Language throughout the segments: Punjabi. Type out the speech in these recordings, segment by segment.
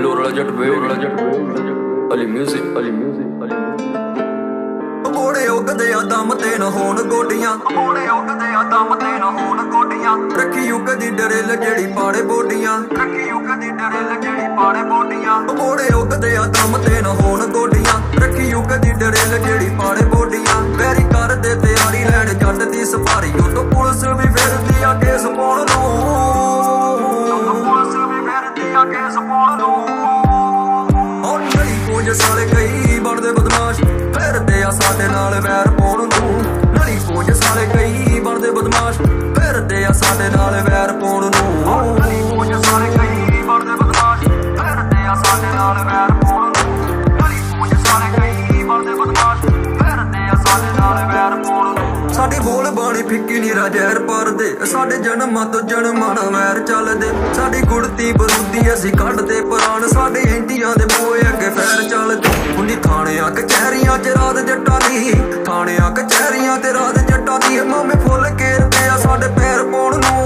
ਲੋਰਲਾ ਜੱਟ ਵੇ ਅਲੀ ਮਿਊਜ਼ਿਕ ਮੋੜੇ ਉੱਗਦੇ ਆ ਦਮ ਤੇ ਨਾ ਹੋਣ ਗੋਡੀਆਂ, ਮੋੜੇ ਉੱਗਦੇ ਆ ਦਮ ਤੇ ਨਾ ਹੋਣ ਗੋਡੀਆਂ। ਰੱਖੀ ਉਗ ਦੀ ਡਰੇਲ ਜਿਹੜੀ ਪਾੜੇ ਬੋਡੀਆਂ, ਰੱਖੀ ਉਗ ਦੀ ਡਰੇਲ ਜਿਹੜੀ ਪਾੜੇ ਬੋਡੀਆਂ। ਮੋੜੇ ਉੱਗਦੇ ਆ ਦਮ ਤੇ ਨਾ ਹੋਣ ਗੋਡੀਆਂ, ਰੱਖੀ ਉਗ ਦੀ ਡਰੇਲ ਜਿਹੜੀ ਪਾੜੇ ਬੋਡੀਆਂ। ਵੈਰੀ ਕਰਦੇ ਤਿਆਰੀ ਲੈਣ ਜੱਟ ਦੀ ਸਫਾਰੀ, ਉਤੋਂ ਪੁਲਿਸ ਵੀ ਫਿਰਦੀ ਆ ਕੇਸ ਪਾਉਣ ਨੂੰ, ਪੁਲਿਸ ਵੀ ਫਿਰਦੀ ਆ ਕੇਸ ਪਾਉਣ ਨੂੰ। ਹੁਣ ਨਹੀਂ ਕੁਝ ਸਾਲੇ ਕਈ ਬਣਦੇ ਬਦਮਾਸ਼, ਫਿਰਦੇ ਆ ਸਾਡੇ ਨਾਲ ਵੈਰ ਪਾਉਣ ਨੂੰ। ਨਹੀਂ ਕੁਝ ਸਾਲੇ ਕਈ ਬਣਦੇ ਬਦਮਾਸ਼, ਫਿਰਦੇ ਆ ਸਾਡੇ ਨਾਲ ਵੈਰ ਪਾਉਣ ਨੂੰ। ਨਹੀਂ ਕੁਝ ਸਾਲੇ ਕਈ ਬਣਦੇ ਬਦਮਾਸ਼, ਫਿਰਦੇ ਆ ਸਾਡੇ ਨਾਲ ਵੈਰ ਪਾਉਣ ਨੂੰ। ਨਹੀਂ ਕੁਝ ਸਾਲੇ ਕਈ ਬਣਦੇ ਬਦਮਾਸ਼, ਫਿਰਦੇ ਆ ਸਾਡੇ ਨਾਲ ਵੈਰ ਪਾਉਣ ਨੂੰ। ਸਾਡੀ ਬੋਲ ਬਾਣੀ ਫਿੱਕੀ ਨੀ ਰਾਜਹਿਰ ਪਰਦੇ, ਸਾਡੇ ਜਨਮਾਂ ਤੋਂ ਜਨਮਾਂ ਨਾਲ ਵੈਰ ਚੱਲਦੇ। ਸਾਡੀ ਗੁੜਤੀ ਬਰੂਦੀ ਅਸੀਂ ਕੱਢਦੇ ਪ੍ਰਾਣ, ਸਾਡੇ ਇੰਡੀਆਂ ਦੇ ਮੋਏ ਅੱਗੇ ਫੈਰ ਚੱਲਦੇ। ਉਨੀ ਥਾਣਿਆਂ ਕਚਹਿਰੀਆਂ ਚ ਰਾਤ ਜੱਟਾਂ ਦੀ, ਥਾਣਿਆਂ ਕਚਹਿਰੀਆਂ ਤੇ ਰਾਤ ਜੱਟਾਂ ਦੀ। ਮਾਮੇ ਫੁੱਲ ਘੇਰਦੇ ਆ ਸਾਡੇ ਪੈਰ ਪਾਉਣ ਨੂੰ।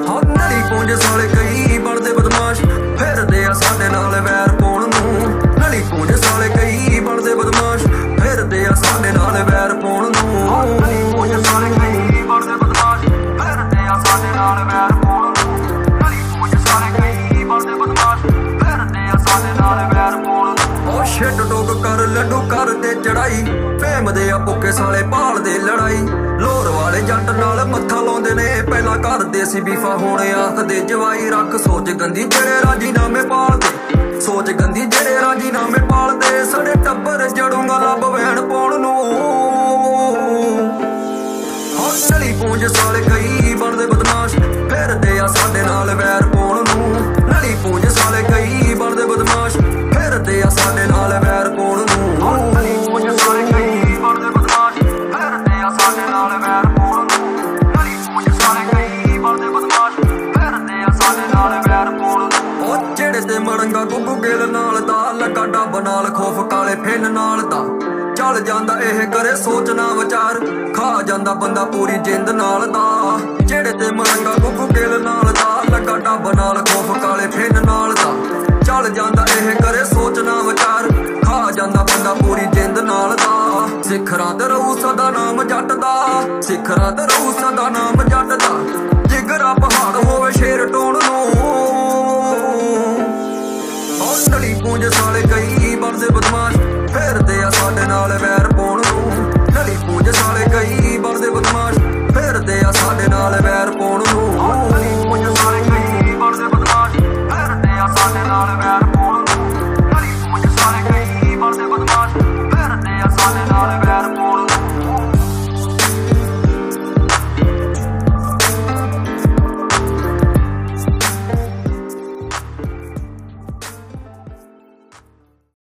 ਹੱਥ ਨਹੀਂ ਪੁੰਜ ਸਾਲੇ ਕਈ ਬਣਦੇ ਬਦਮਾਸ਼, ਫਿਰਦੇ ਆ ਸਾਡੇ ਨਾਲ ਵੈਰ ਪਾਉਣ ਨੂੰ। ਨਲੀ ਪੁੰਜ ਸਾਲੇ ਕਈ ਬਣਦੇ ਬਦਮਾਸ਼, ਫਿਰਦੇ ਆ ਸਾਡੇ ਨਾਲ ਵੈਰ ਪਾਉਣ ਨੂੰ। ਨਲੀ ਪੁੰਜ ਸਾਲੇ ਕਈ ਬਣਦੇ ਬਦਮਾਸ਼, ਫਿਰਦੇ ਆ ਸਾਡੇ ਨਾਲ ਵੈਰ ਪਾਉਣ ਨੂੰ। ਨਲੀ ਪੁੰਜ ਸਾਲੇ ਕਈ ਬਣਦੇ ਬਦਮਾਸ਼, ਫਿਰਦੇ ਆ ਸਾਡੇ ਨਾਲ ਵੈਰ ਪਾਉਣ ਨੂੰ। ਉਹ ਛਿੱਟ ਟੋਕ ਕਰ ਲੱਡੂ ਕਰਦੇ ਚੜਾਈ, ਭੇਮਦੇ ਆ ਭੁੱਖੇ ਸਾਲੇ ਭਾਲਦੇ ਲੜਾਈ। ਲੋਰ ਵਾਲੇ ਜੱਟ ਨਾਲ ਮੱਥਾ ਲਾਉਂਦੇ ਨੇ, ਪਹਿਲਾਂ ਕਰਦੇ ਸੀ ਬੀਫਾ ਹੁਣ ਆਖਦੇ ਜਵਾਈ। ਰੱਖ ਸੋਚ ਗੰਦੀ ਜਿਹੜੇ ਰਾਜੀਨਾਮੇ ਪਾਲਦੇ, ਸੋਚ ਗੰਦੀ ਜਿਹੜੇ ਰਾਜੀਨਾਮੇ ਪਾਲਦੇ। ਸਾਡੇ ਟੱਬਰ ਜੜੂੰਗਾ ਲੱਭ ਵੈਣ ਪਾਉਣ ਨੂੰ। ਨਲੀ ਪੂੰਜ ਸਾਲੇ ਕਈ ਬਣਦੇ ਬਦਮਾਸ਼, ਫਿਰਦੇ ਆ ਸਾਡੇ ਨਾਲ ਵੈਰ ਪਾਉਣ ਨੂੰ। ਨਲੀ ਪੂੰਜ ਸਾਲੇ ਕਈ ਬਣਦੇ ਬਦਮਾਸ਼, ਫਿਰਦੇ ਆ ਸਾਡੇ ਨਾਲ ਵੈਰ ਪਾਉਣ ਨੂੰ। ਨਲੀ ਪੂੰਜ ਸਾਲੇ ਕਈ ਬਣਦੇ ਬਦਮਾਸ਼, ਫਿਰਦੇ ਆ ਸਾਡੇ ਨਾਲ ਵੈਰ ਪਾਉਣ ਨੂੰ। ਨਲੀ ਪੂੰਜ ਸਾਲੇ ਕਈ ਬਣਦੇ ਬਦਮਾਸ਼, ਫਿਰਦੇ ਆ ਸਾਡੇ ਨਾਲ ਵੈਰ ਪਾਉਣ ਨੂੰ। ਉਹ ਜਿਹੜੇ ਤੇ ਮੜੰਗਾ ਗੁੱਗੂ ਗਿੱਲ ਨਾਲ ਦਾ, ਲੱਗਾ ਡੱਬ ਨਾਲ ਖੋਫ ਕਾਲੇ ਫਿੰਨ ਨਾਲ ਦਾ। ਚੱਲ ਜਾਂਦਾ ਇਹ ਕਰੇ ਸੋਚਣਾ ਵਿਚਾਰ, ਖਾ ਜਾਂਦਾ ਬੰਦਾ ਪੂਰੀ ਜਿੰਦ ਨਾਲ ਦਾ। ਜਿਹੜੇ ਤੇ ਮੜੰਗਾ ਗੁੱਗੂ ਗਿੱਲ ਨਾਲ ਦਾ, ਲੱਗਾ ਡੱਬ ਨਾਲ ਖੋਫ ਕਾਲੇ ਫਿੰਨ ਨਾਲ ਦਾ। ਚੱਲ ਜਾਂਦਾ ਇਹ ਕਰੇ ਸੋਚਣਾ ਵਿਚਾਰ, ਖਾ ਜਾਂਦਾ ਬੰਦਾ ਪੂਰੀ ਜਿੰਦ ਨਾਲ ਦਾ। ਸਿਖਰਾਂ ਤੇ ਰਹੂ ਸਦਾ ਨਾਮ ਜੱਟ ਦਾ, ਸਿਖਰਾਂ ਤੇ ਰਹੂ ਸਦਾ ਨਾਮ ਜੱਟ ਦਾ। ਜਿਗਰਾ ਪਹਾੜ ਹੋਵੇ ਸ਼ੇਰ ਟੋਣ ਨੂੰ। ਨਲੀ ਪੂੰਜ ਸਾਲੇ ਕਈ ਬਣਦੇ ਬਦਮਾਸ਼, ਫਿਰਦੇ ਆ ਸਾਡੇ ਨਾਲ ਵੈਰ